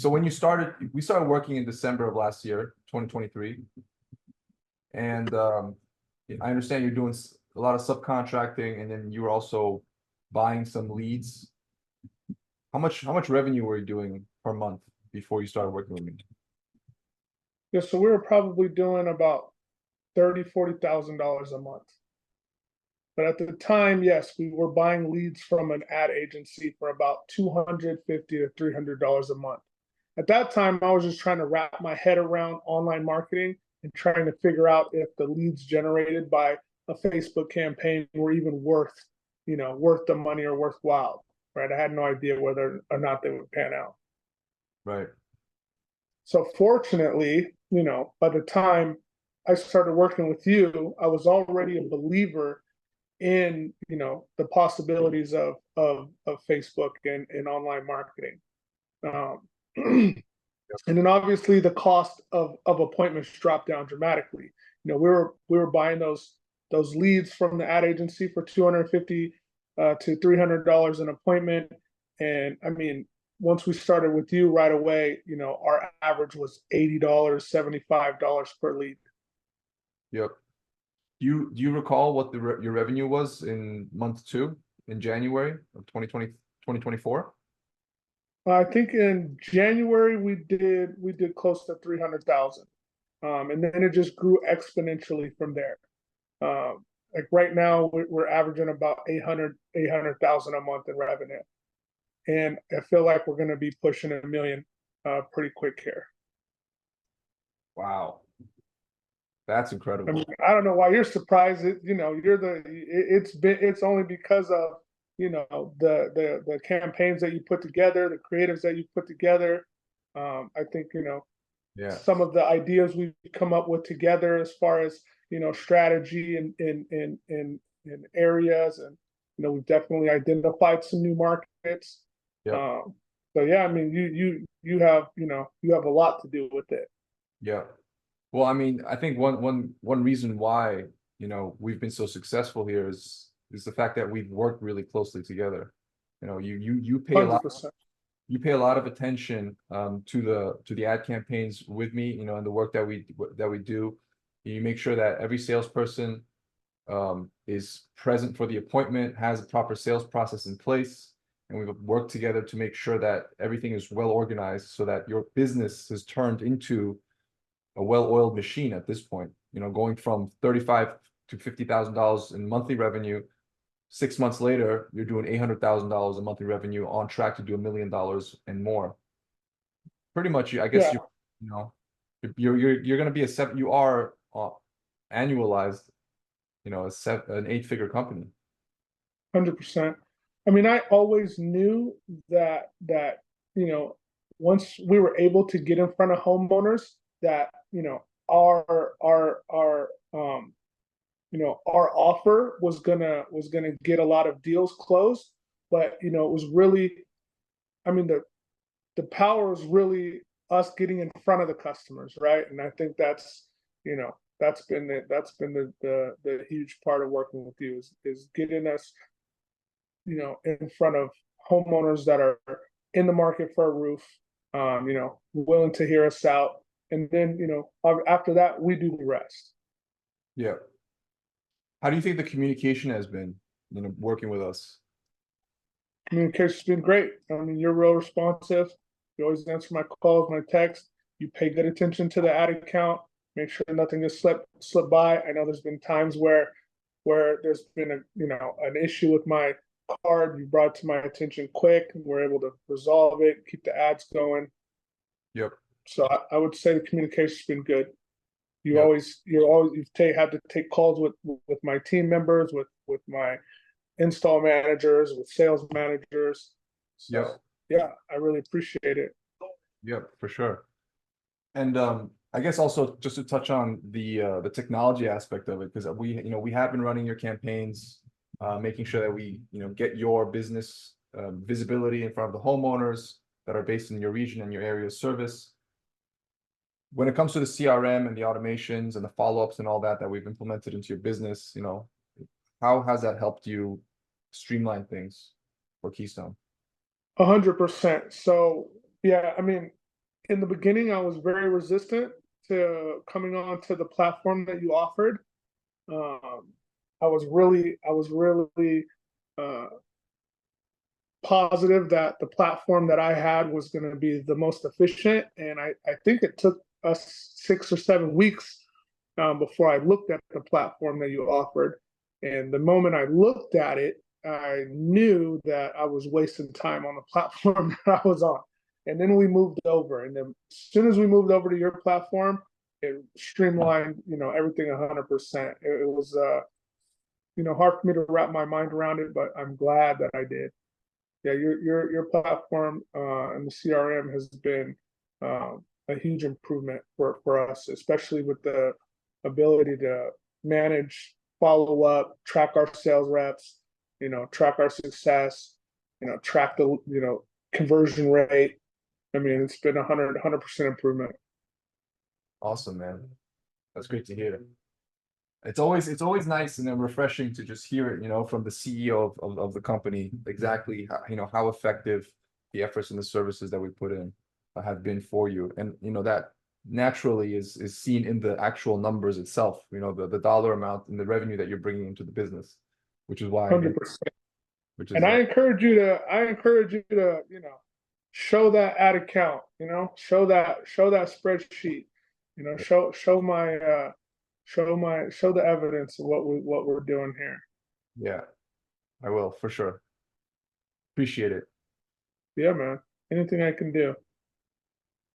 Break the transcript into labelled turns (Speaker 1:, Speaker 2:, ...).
Speaker 1: So when we started working in December of last year, 2023. And I understand you're doing a lot of subcontracting, and then you were also buying some leads. How much revenue were you doing per month before you started working with me?
Speaker 2: Yeah, so we were probably doing about $40,000 a month. But at the time, yes, we were buying leads from an ad agency for about $250 to $300 a month. At that time, I was just trying to wrap my head around online marketing and trying to figure out if the leads generated by a Facebook campaign were even worth the money or worthwhile, right? I had no idea whether or not they would pan out.
Speaker 1: Right.
Speaker 2: So fortunately, by the time I started working with you, I was already a believer in, the possibilities of Facebook and online marketing. Um, and then obviously the cost of appointments dropped down dramatically. We were buying those leads from the ad agency for 250 to $300 an appointment, and I mean, once we started with you right away, our average was $80, $75 per lead.
Speaker 1: Yep. Do you recall what your revenue was in month two in January of 2024?
Speaker 2: I think in January we did close to 300,000, and then it just grew exponentially from there. Like right now, we're averaging about 800,000 a month in revenue, and I feel like we're going to be pushing a million pretty quick here.
Speaker 1: Wow, that's
Speaker 2: I mean,
Speaker 1: incredible.
Speaker 2: I don't know why you're surprised. It's only because of the campaigns that you put together, the creatives that you put together. I think
Speaker 1: Yeah.
Speaker 2: some of the ideas we've come up with together as far as strategy in areas, and we've definitely identified some new markets.
Speaker 1: Yep.
Speaker 2: So yeah, I mean, you have a lot to do with it.
Speaker 1: Yeah. Well, I mean, I think one reason why, we've been so successful here is the fact that we've worked really closely together. You pay a lot
Speaker 2: 100%.
Speaker 1: you pay a lot of attention to the ad campaigns with me, and the work that we do. You make sure that every salesperson is present for the appointment, has a proper sales process in place, and we've worked together to make sure that everything is well organized so that your business has turned into a well-oiled machine at this point. Going from 35 to $50,000 in monthly revenue. 6 months later, you're doing $800,000 in monthly revenue, on track to do $1 million and more. Pretty much, I guess
Speaker 2: Yeah,
Speaker 1: you know, you're going to be you are annualized, an 8-figure company.
Speaker 2: 100%. I mean, I always knew that once we were able to get in front of homeowners, that our offer was gonna get a lot of deals closed. But it was really, I mean, the power is really us getting in front of the customers, right? And I think that's been the huge part of working with you is getting us in front of homeowners that are in the market for a roof, willing to hear us out, and then after that we do the rest.
Speaker 1: Yeah. How do you think the communication has been, working with us?
Speaker 2: Communication's been great. I mean, you're real responsive. You always answer my calls, my texts. You pay good attention to the ad account. Make sure nothing is slip by. I know there's been times where there's been an issue with my card. You brought it to my attention quick, and we're able to resolve it, keep the ads going.
Speaker 1: Yep.
Speaker 2: So I would say the communication's been good.
Speaker 1: Yep.
Speaker 2: You've had to take calls with my team members, with my install managers, with sales managers.
Speaker 1: Yep.
Speaker 2: So yeah, I really appreciate it.
Speaker 1: Yep, for sure. And I guess also just to touch on the technology aspect of it, because we have been running your campaigns, making sure that we get your business visibility in front of the homeowners that are based in your region and your area of service. When it comes to the CRM and the automations and the follow-ups and all that we've implemented into your business, how has that helped you streamline things for Keystone?
Speaker 2: 100%. So yeah, I mean, in the beginning, I was very resistant to coming on to the platform that you offered. Um, I was really uh, positive that the platform that I had was going to be the most efficient. And I think it took us 6 or 7 weeks before I looked at the platform that you offered. And the moment I looked at it, I knew that I was wasting time on the platform that I was on. And then we moved over. And then as soon as we moved over to your platform, it streamlined, everything 100%. It was, hard for me to wrap my mind around it, but I'm glad that I did. Yeah, your platform and the CRM has been a huge improvement for us, especially with the ability to manage, follow up, track our sales reps, track our success, track the conversion rate. I mean, it's been 100% improvement.
Speaker 1: Awesome, man. That's great to hear. It's always nice and then refreshing to just hear it, from the CEO of the company, exactly how, how effective the efforts and the services that we put in have been for you. And that naturally is seen in the actual numbers itself, the dollar amount and the revenue that you're bringing into the business, which is why,
Speaker 2: 100%.
Speaker 1: which is
Speaker 2: And I encourage you to, show that ad account, show that spreadsheet, show the evidence of what we're doing here.
Speaker 1: yeah, I will for sure. Appreciate it.
Speaker 2: Yeah, man. Anything I can do.